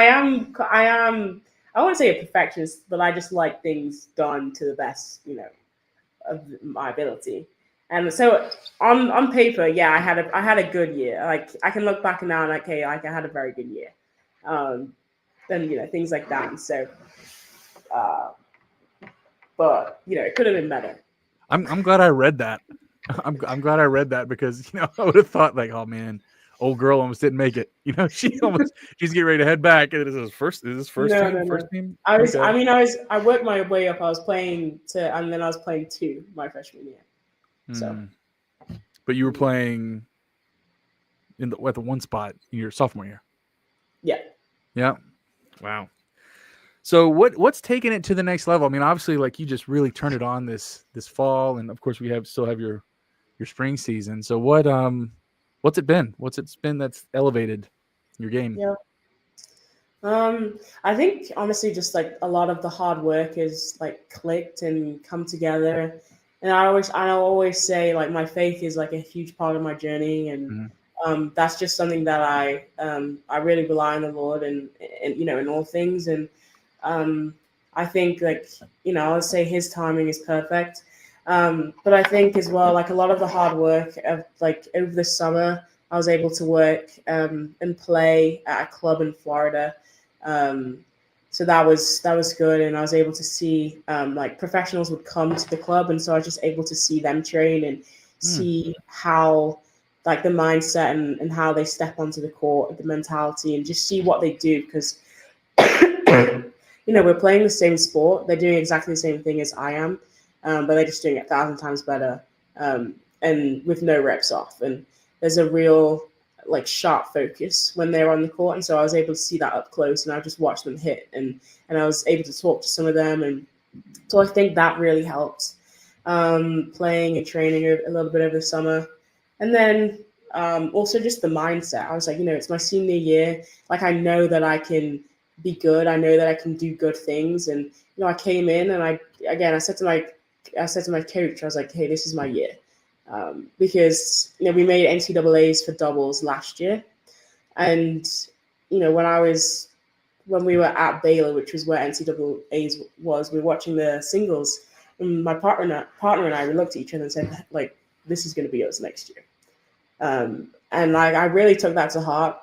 I wouldn't say a perfectionist, but I just like things done to the best, of my ability. And so on paper, yeah, I had a good year. Like I can look back now and okay, like I had a very good year. Then things like that. And so, but it could have been better. I'm glad I read that. I'm glad I read that because I would have thought like, oh man, old girl almost didn't make it. She's getting ready to head back. And is this first team? I worked my way up. I was playing and then I was playing 2 my freshman year. So, but you were playing at the one spot in your sophomore year. Yeah. Yeah. Wow. So what's taking it to the next level? I mean, obviously, like you just really turned it on this fall, and of course we still have your spring season. So what's it been? What's it been that's elevated your game? Yeah. I think honestly, just like a lot of the hard work is like clicked and come together. And I'll always say like my faith is like a huge part of my journey, and that's just something that I really rely on the Lord and in all things. And I think like I would say His timing is perfect. But I think as well, like a lot of the hard work of like over the summer, I was able to work and play at a club in Florida. So that was good, and I was able to see like professionals would come to the club, and so I was just able to see them train and see how like the mindset and how they step onto the court, the mentality, and just see what they do because we're playing the same sport. They're doing exactly the same thing as I am, but they're just doing it 1,000 times better, and with no reps off. And there's a real like sharp focus when they're on the court, and so I was able to see that up close, and I just watched them hit, and I was able to talk to some of them, and so I think that really helped playing and training a little bit over the summer. And then also just the mindset. I was like, it's my senior year. Like I know that I can be good. I know that I can do good things. And I came in and I said to my coach, I was like, hey, this is my year. Because we made NCAAs for doubles last year, and when we were at Baylor, which was where NCAAs was, we were watching the singles, and my partner and I, we looked at each other and said, like, this is going to be us next year. And I really took that to heart,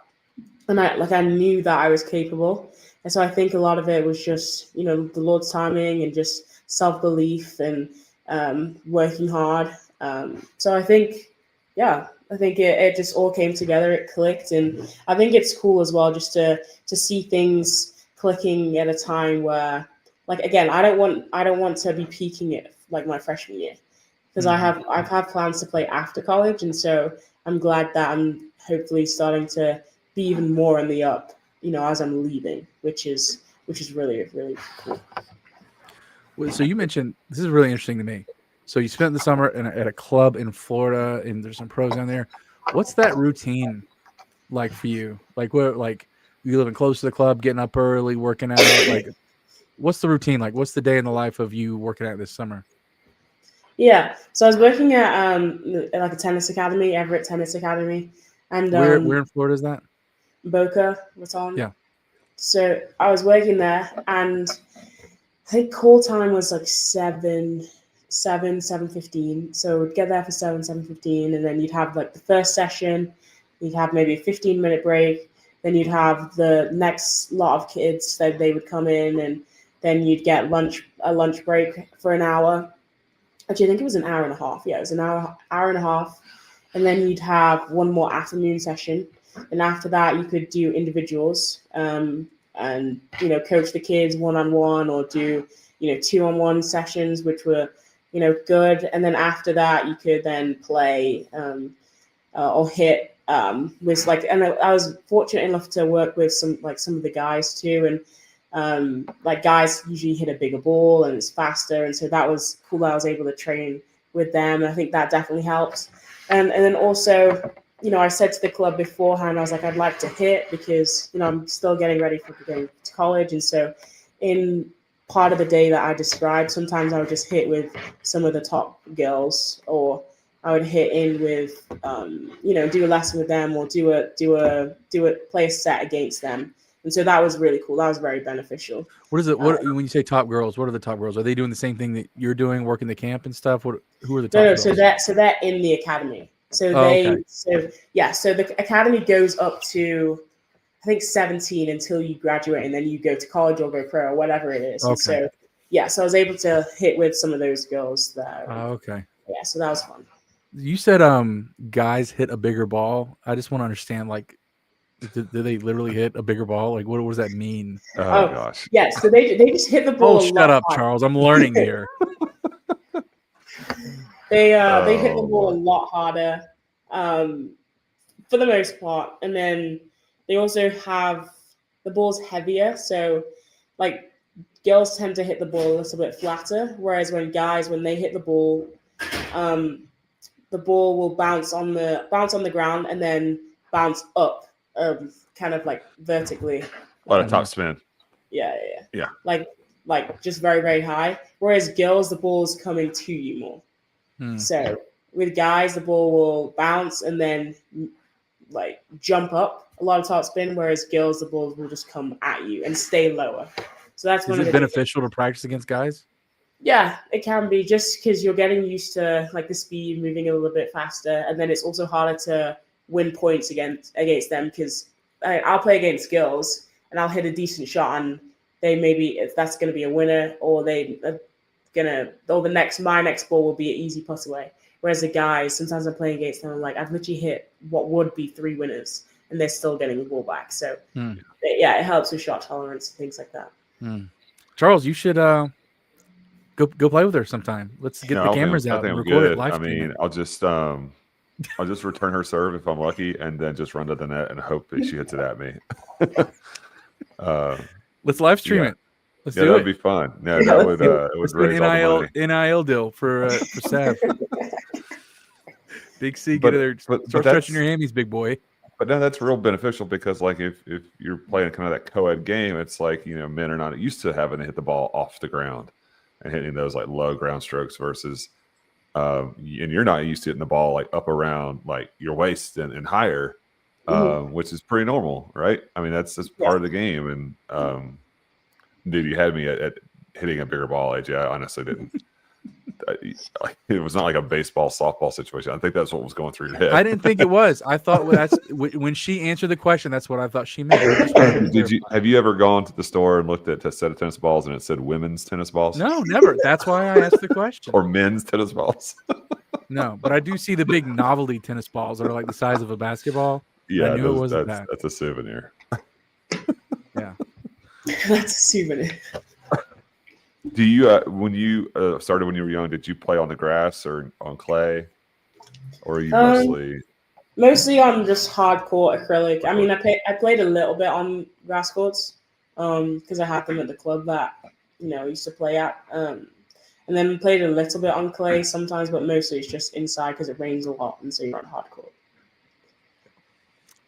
and I knew that I was capable, and so I think a lot of it was just the Lord's timing and just self-belief and working hard. So I think it just all came together. It clicked, and I think it's cool as well just to see things clicking at a time where, like, again, I don't want to be peaking it like my freshman year, because I've had plans to play after college, and so I'm glad that I'm hopefully starting to be even more in the up, as I'm leaving, which is really, really cool. So you mentioned, this is really interesting to me. So you spent the summer at a club in Florida, and there's some pros down there. What's that routine like for you? Like, what, like, you living close to the club, getting up early, working out? Like, what's the routine like? What's the day in the life of you working out this summer? Yeah, so I was working at like a tennis academy, Everett Tennis Academy, and Where in Florida is that? Boca Raton. Yeah. So I was working there, and I think call time was like 7:15. So we'd get there for 7:15, and then you'd have like the first session, you'd have maybe a 15-minute break, then you'd have the next lot of kids that they would come in, and then you'd get a lunch break for an hour. Actually, I think it was an hour and a half. Yeah, it was an hour and a half, and then you'd have one more afternoon session, and after that you could do individuals, and coach the kids one-on-one, or do 2-on-1 sessions, which were good. And then after that you could then play or hit with like, and I was fortunate enough to work with some of the guys too, and like guys usually hit a bigger ball and it's faster, and so that was cool that I was able to train with them. I think that definitely helps. And then also, I said to the club beforehand, I was like, I'd like to hit because I'm still getting ready for going to college, and so in part of the day that I described, sometimes I would just hit with some of the top girls, or I would hit in with do a lesson with them, or play a set against them. And so that was really cool. That was very beneficial. What is it? What when you say top girls? What are the top girls? Are they doing the same thing that you're doing, working the camp and stuff? Who are the top girls? So they're in the academy. So so the academy goes up to, I think, 17 until you graduate, and then you go to college or go pro or whatever it is. Okay. And so I was able to hit with some of those girls there. Okay. Yeah, so that was fun. You said guys hit a bigger ball. I just want to understand, like, do they literally hit a bigger ball? Like, what does that mean? Oh gosh. Yeah, so they just hit the ball. Oh, shut up, Charles. I'm learning here. They hit the ball a lot harder, for the most part, and then they also have the ball's heavier. So, like, girls tend to hit the ball a little bit flatter, whereas when they hit the ball will bounce on the ground and then bounce up, kind of like vertically. A lot of top spin. Yeah. Yeah. Like just very, very high. Whereas girls, the ball's coming to you more. So with guys, the ball will bounce and then like jump up a lot of top spin, whereas girls, the balls will just come at you and stay lower. So that's one Is of it the beneficial to practice against guys? Yeah, it can be just because you're getting used to like the speed, moving a little bit faster, and then it's also harder to win points against them because I'll play against girls and I'll hit a decent shot and they maybe if that's going to be a winner or they are gonna or my next ball will be an easy putt away. Whereas the guys, sometimes I'm playing against them, I'm like I've literally hit what would be 3 winners and they're still getting the ball back. So yeah, it helps with shot tolerance and things like that. Charles, you should go play with her sometime. Let's get the cameras out and record it live. I mean, I'll just return her serve if I'm lucky, and then just run to the net and hope that she hits it at me. Let's live stream it. Let's do it. That'd be fun. No, that would it would raise all the money. NIL deal for Sav. Big C, get there. Start stretching your hammies, big boy. But no, that's real beneficial because, like, if you're playing kind of that co-ed game, it's like men are not used to having to hit the ball off the ground and hitting those like low ground strokes versus, and you're not used to hitting the ball like up around like your waist and higher, which is pretty normal, right? I mean, that's part of the game. And dude, you had me at hitting a bigger ball, AJ. I honestly didn't. It was not like a baseball softball situation. I think that's what was going through your head. I didn't think it was. I thought that's when she answered the question. That's what I thought she meant. Have you ever gone to the store and looked at a set of tennis balls and it said women's tennis balls? No, never. That's why I asked the question. Or men's tennis balls? No, but I do see the big novelty tennis balls that are like the size of a basketball. Yeah, I knew it wasn't that. That's a souvenir. Yeah, that's a souvenir. Do you when you started when you were young? Did you play on the grass or on clay, or are you mostly on just hardcore acrylic? I mean, I played a little bit on grass courts because I had them at the club that I used to play at, and then played a little bit on clay sometimes, but mostly it's just inside because it rains a lot, and so you're on hardcore.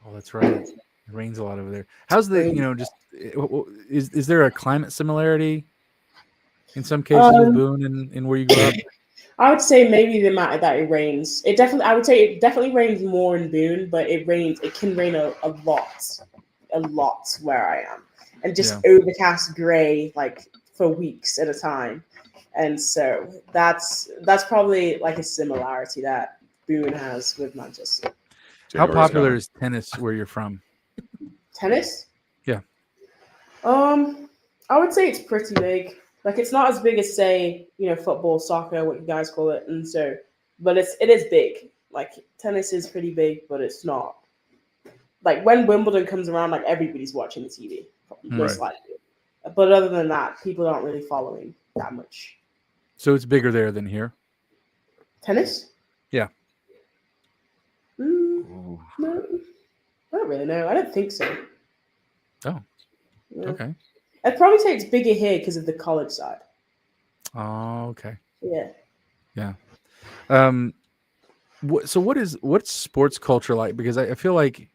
Oh, that's right. It rains a lot over there. How's the just is there a climate similarity? In some cases, with Boone and where you grew up, I would say maybe the amount that it rains. I would say it definitely rains more in Boone, but it can rain a lot where I am, and just overcast gray like for weeks at a time, and so that's probably like a similarity that Boone has with Manchester. How popular is tennis where you're from? Tennis? Yeah. I would say it's pretty big. Like it's not as big as say, football, soccer, what you guys call it, and so, but it is big. Like tennis is pretty big, but it's not. Like when Wimbledon comes around, like everybody's watching the TV, most likely. But other than that, people aren't really following that much. So it's bigger there than here. Tennis? Yeah. No, I don't really know. I don't think so. Oh. Yeah. Okay. I'd probably say it's bigger here because of the college side. Oh, okay. Yeah. Yeah. So what's sports culture like? Because I feel like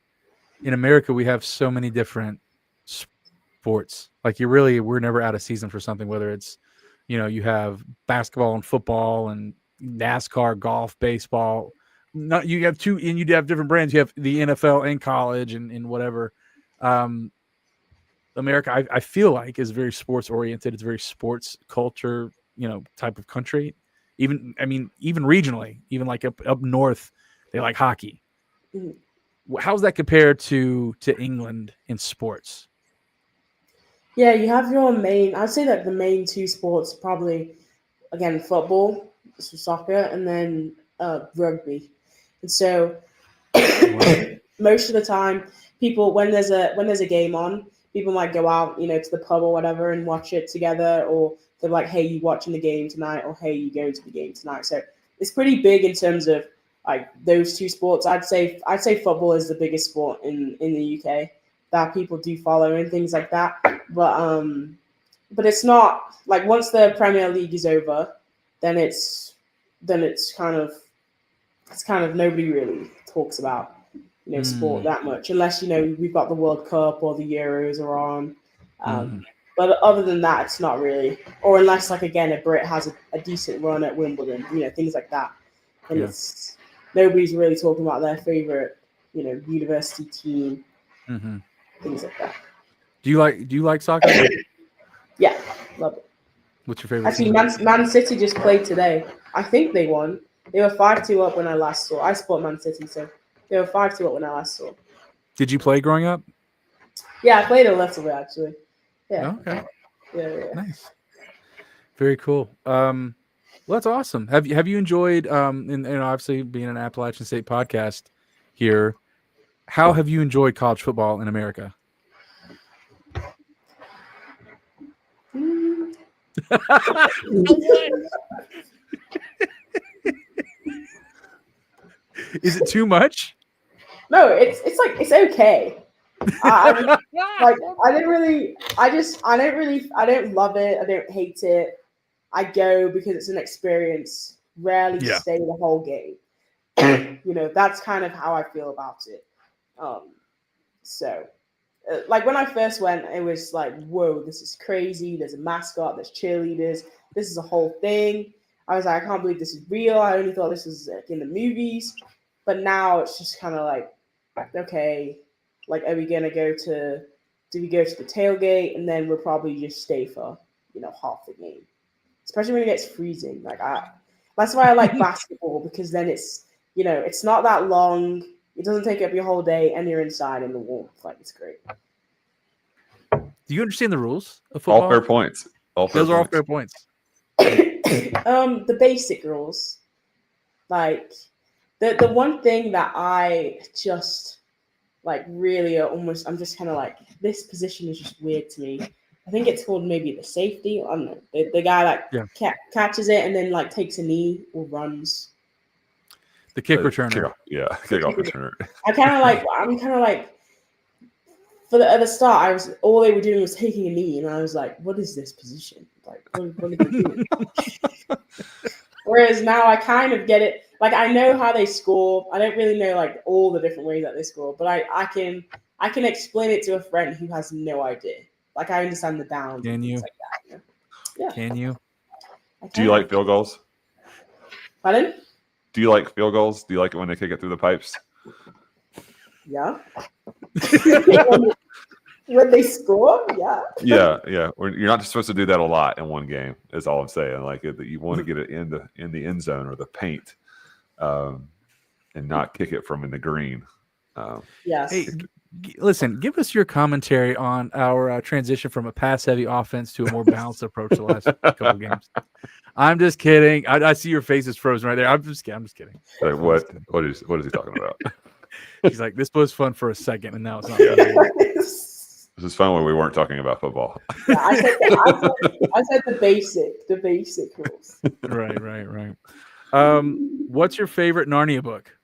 in America we have so many different sports. Like we're never out of season for something. Whether it's, you have basketball and football and NASCAR, golf, baseball. You have two, and you have different brands. You have the NFL and college and whatever. America, I feel like, is very sports oriented. It's very sports culture, type of country. Even regionally, even like up north, they like hockey. How's that compared to England in sports? Yeah, you have your main. I'd say that the main two sports probably, again, football, so soccer, and then rugby. And so, most of the time, people when there's a game on. People might go out, to the pub or whatever and watch it together, or they're like, "Hey, you watching the game tonight?" or "Hey, you going to the game tonight?" So it's pretty big in terms of like those two sports. I'd say football is the biggest sport in the UK that people do follow and things like that. But it's not like once the Premier League is over, then it's kind of nobody really talks about. Sport that much, unless we've got the World Cup or the Euros are on. But other than that, it's not really. Or unless, like again, a Brit has a decent run at Wimbledon, things like that. and it's nobody's really talking about their favorite, university team, things like that. Do you like soccer? Yeah, love it. What's your favorite Actually, team? Man City just played today. I think they won. They were 5-2 up when I last saw. I support Man City, so they were 5-2 up when I last saw. Did you play growing up? Yeah, I played a little bit actually. Yeah. Okay. Yeah. Nice. Very cool. Well, that's awesome. Have you enjoyed and obviously being an Appalachian State podcast here, how have you enjoyed college football in America? Is it too much? No, it's okay. I don't love it. I don't hate it. I go because it's an experience. Rarely stay the whole game. That's kind of how I feel about it. So, like when I first went, it was like, whoa, this is crazy. There's a mascot. There's cheerleaders. This is a whole thing. I was like, I can't believe this is real. I only thought this was like in the movies. But now it's just kind of like, okay, like, are we gonna do we go to the tailgate and then we'll probably just stay for half the game, especially when it gets freezing. That's why I like basketball, because then it's it's not that long, it doesn't take up your whole day, and you're inside in the warmth. Like, it's great. Do you understand the rules of football? All fair points. Those are all fair points. The basic rules, like the one thing that I just like really I'm just kind of like, this position is just weird to me. I think it's called maybe the safety. I don't know. The guy like catches it and then like takes a knee or runs. The kick returner. Kickoff returner. I'm kind of like at the start, all they were doing was taking a knee, and I was like, what is this position? Like, what are they doing? Whereas now I kind of get it. Like, I know how they score. I don't really know like all the different ways that they score, but I can explain it to a friend who has no idea. Like, I understand the downs. Can you? Like that, Yeah. Can you? Do you like field goals? Pardon? Do you like field goals? Do you like it when they kick it through the pipes? Yeah. When they score, yeah. Yeah. You're not supposed to do that a lot in one game. Is all I'm saying. Like, you want to get it in the end zone or the paint, and not kick it from in the green. Yes. Hey, listen, give us your commentary on our transition from a pass-heavy offense to a more balanced approach the last couple of games. I'm just kidding. I see your face is frozen right there. I'm just kidding. Like, what is he talking about? He's like, this was fun for a second, and now it's not. This is fun when we weren't talking about football. Yeah, I said the basic rules. Right. What's your favorite Narnia book?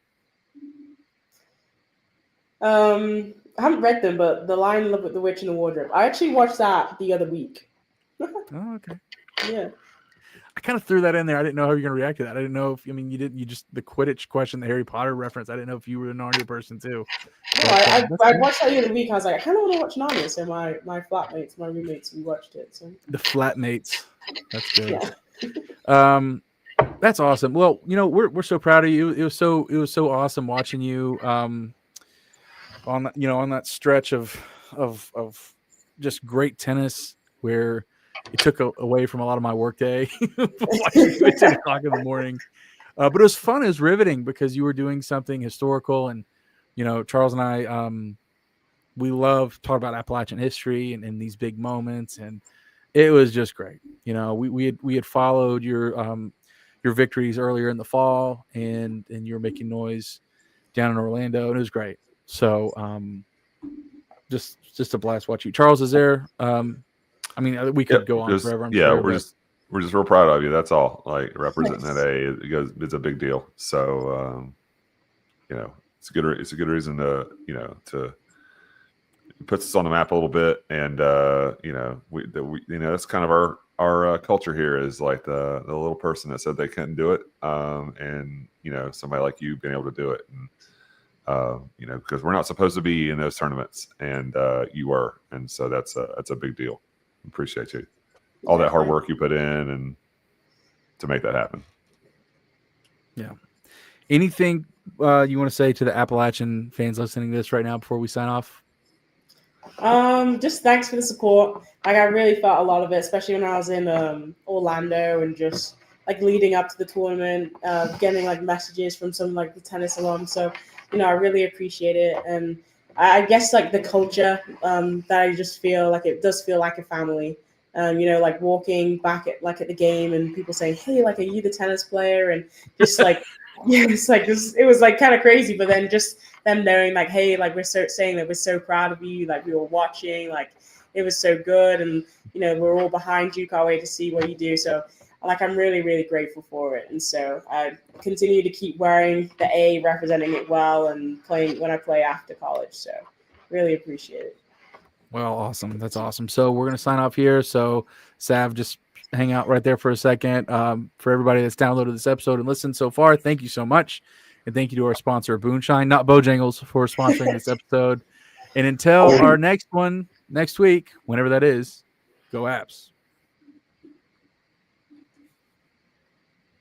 I haven't read them, but The Lion, the Witch, and the Wardrobe. I actually watched that the other week. Oh, okay. Yeah. I kind of threw that in there. I didn't know how you were going to react to that. I didn't know if, you just, the Quidditch question, the Harry Potter reference. I didn't know if you were a Narnia person too. No, I watched that the other week. I was like, I kind of want to watch Narnia. So my flatmates, my roommates, we watched it. So the flatmates. That's good. Yeah. That's awesome. Well, we're so proud of you. It was so awesome watching you on that stretch of just great tennis where it took away from a lot of my workday like 10 o'clock in the morning. But it was fun. It was riveting because you were doing something historical, and Charles and I we love talking about Appalachian history and these big moments, and it was just great. We had followed your victories earlier in the fall, and you were making noise down in Orlando, and it was great. So just a blast watch you. Charles is there. We could go on forever. We're just real proud of you. That's all. Like, representing that it's a big deal. So it's a good reason to it puts us on the map a little bit, and that's kind of our culture here is like the little person that said they couldn't do it, and somebody like you being able to do it, and because we're not supposed to be in those tournaments, and you were, and so that's a big deal. Appreciate you, all that hard work you put in and to make that happen. Yeah. Anything you want to say to the Appalachian fans listening to this right now before we sign off? Just thanks for the support. Like I really felt a lot of it, especially when I was in Orlando and just like leading up to the tournament, getting like messages from some like the tennis alums. So, I really appreciate it. And I guess like the culture that I just feel like it does feel like a family. Like walking back at the game and people saying, "Hey, like, are you the tennis player?" And just like, yeah, it's like this. It was like kind of crazy, but then just them knowing like, hey, like we're so saying that we're so proud of you, like we were watching, like it was so good, and we're all behind you, can't wait to see what you do. So like I'm really, really grateful for it. And so I continue to keep wearing the A, representing it well, and playing when I play after college. So really appreciate it. Well, awesome. That's awesome. So we're going to sign off here. So Sav, just hang out right there for a second. For everybody that's downloaded this episode and listened so far, thank you so much. And thank you to our sponsor, Boonshine, not Bojangles, for sponsoring this episode. And until our next one next week, whenever that is, go Apps.